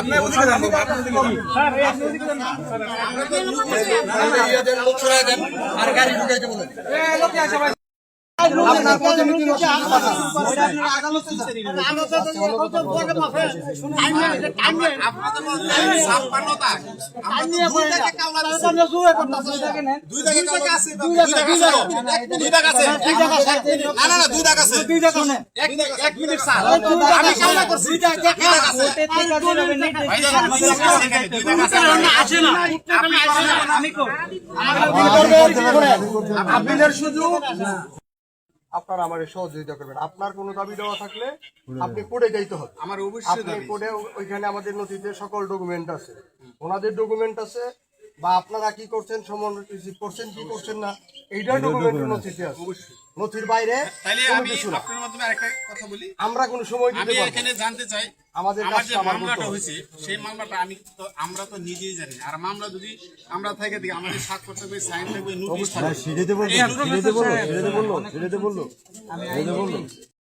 আপনি ওদিকে যান বাবা, আপনি ওদিকে যান। স্যার এই আপনি ওদিকে যান না। আপনাদের লোক সরায় দেন আর গাড়ি ঢুকাইতে বলেন। আপনার প্রতিনিধি আপনাদের শুধু আপনারা আমার সহযোগিতা করবেন। আপনার কোনো দাবি দেওয়া থাকলে আপনি কোর্টে যাইতে হবে। আমার অবশ্যই আপনি কোর্টে, ওইখানে আমাদের নথিতে সকল ডকুমেন্ট আছে, ওনাদের ডকুমেন্ট আছে, বা আপনারা কি করছেন, সমন রিসিভ করছেন কি করছেন না, এইটার ডকুমেন্ট নথিতে আছে। নথির বাইরে তাহলে কোনো আমি কিছু না। আপনার মাধ্যমে আরেকটা কথা বলি। আমরা কোনো সময় দিতে আমি পারবো না। এখানে জানতে চাই আমাদের আমার যে কাজটা আমার মামলাটা করতে হবে। হয়েছে সেই মামলাটা আমরা তো নিজেই জানি। আর মামলা যদি আমরা থেকে দিই আমাদের স্বাক্ষর থাকবে, সাইন থাকবে, নোটিশ থাকবে। সেটাতে বললো